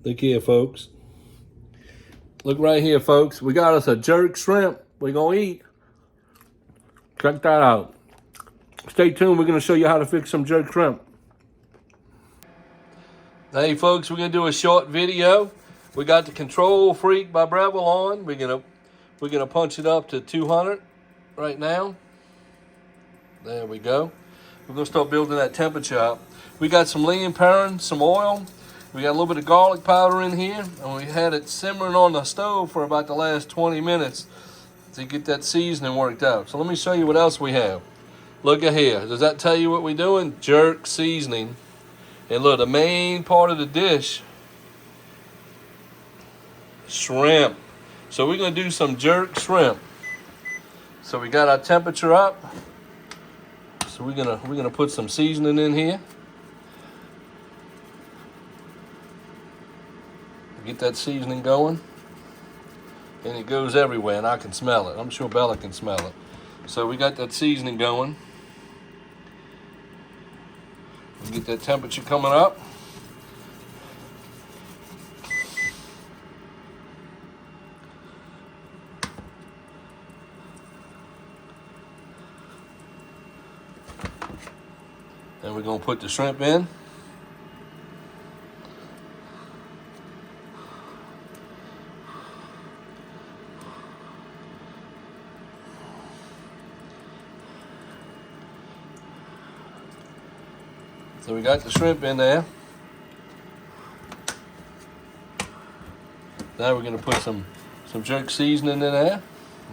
Look here, folks. Look right here, folks. We got us a jerk shrimp we're going to eat. Check that out. Stay tuned. We're going to show you how to fix some jerk shrimp. Hey, folks, we're going to do a short video. We got the Control Freak by Breville on. We're gonna punch it up to 200 right now. There we go. We're going to start building that temperature up. We got some lean parent, some oil. We got a little bit of garlic powder in here, and we had it simmering on the stove for about the last 20 minutes to get that seasoning worked out. So let me show you what else we have. Look at here. Does that tell you what we're doing? Jerk seasoning. And look, the main part of the dish, shrimp. So we're going to do some jerk shrimp. So we got our temperature up. So we're gonna put some seasoning in here. Get that seasoning going. And it goes everywhere, and I can smell it. I'm sure Bella can smell it. So we got that seasoning going. We get that temperature coming up. And we're going to put the shrimp in. So we got the shrimp in there. Now we're going to put some jerk seasoning in there.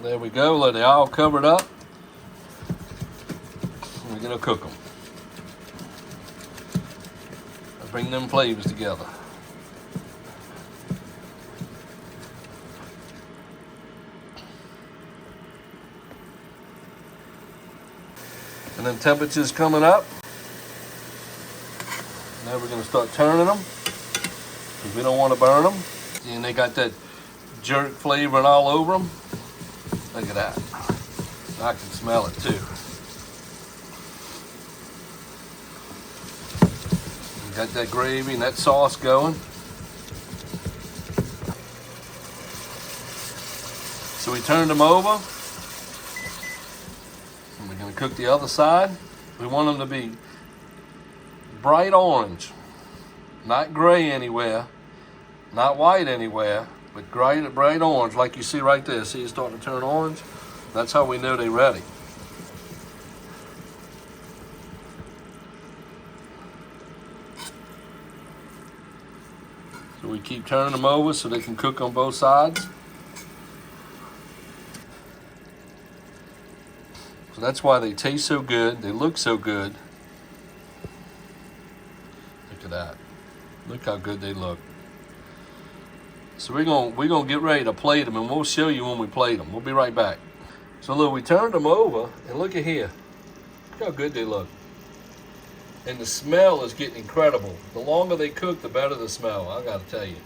There we go. Look, they're all covered up. We're going to cook them. Bring them flavors together. And then temperature's coming up. Now we're going to start turning them because we don't want to burn them. And they got that jerk flavoring all over them. Look at that. I can smell it too. Got that gravy and that sauce going. So we turned them over. And we're going to cook the other side. We want them to be bright orange. Not gray anywhere. Not white anywhere. But bright orange like you see right there. See it's starting to turn orange? That's how we know they're ready. So we keep turning them over so they can cook on both sides. So that's why they taste so good. They look so good. Look at that. Look how good they look. So we're gonna get ready to plate them, and we'll show you when we plate them. We'll be right back. So look, we turned them over, and look at here. Look how good they look. And the smell is getting incredible. The longer they cook, the better the smell, I gotta tell you.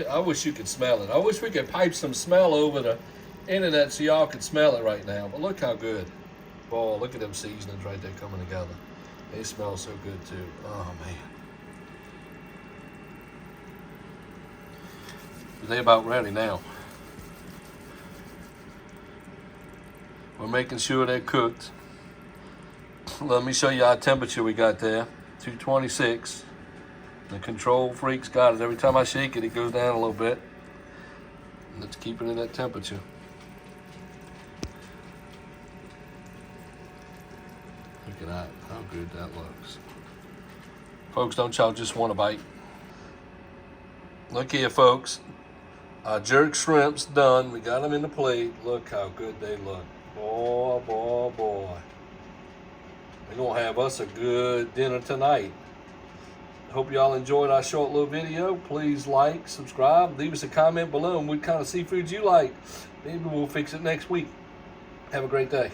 I wish you could smell it. I wish we could pipe some smell over the internet so y'all could smell it right now. But look how good. Oh, look at them seasonings right there coming together. They smell so good too. Oh man. They're about ready now. We're making sure they're cooked. Let me show you our temperature we got there. 226. The Control Freak's got it. Every time I shake it, it goes down a little bit. Let's keep it in that temperature. Look at that, how good that looks. Folks, don't y'all just want a bite? Look here, folks. Our jerk shrimp's done. We got them in the plate. Look how good they look. Boy, boy, boy. We're going to have us a good dinner tonight. Hope y'all enjoyed our short little video. Please like, subscribe, leave us a comment below on what kind of seafood you like. Maybe we'll fix it next week. Have a great day.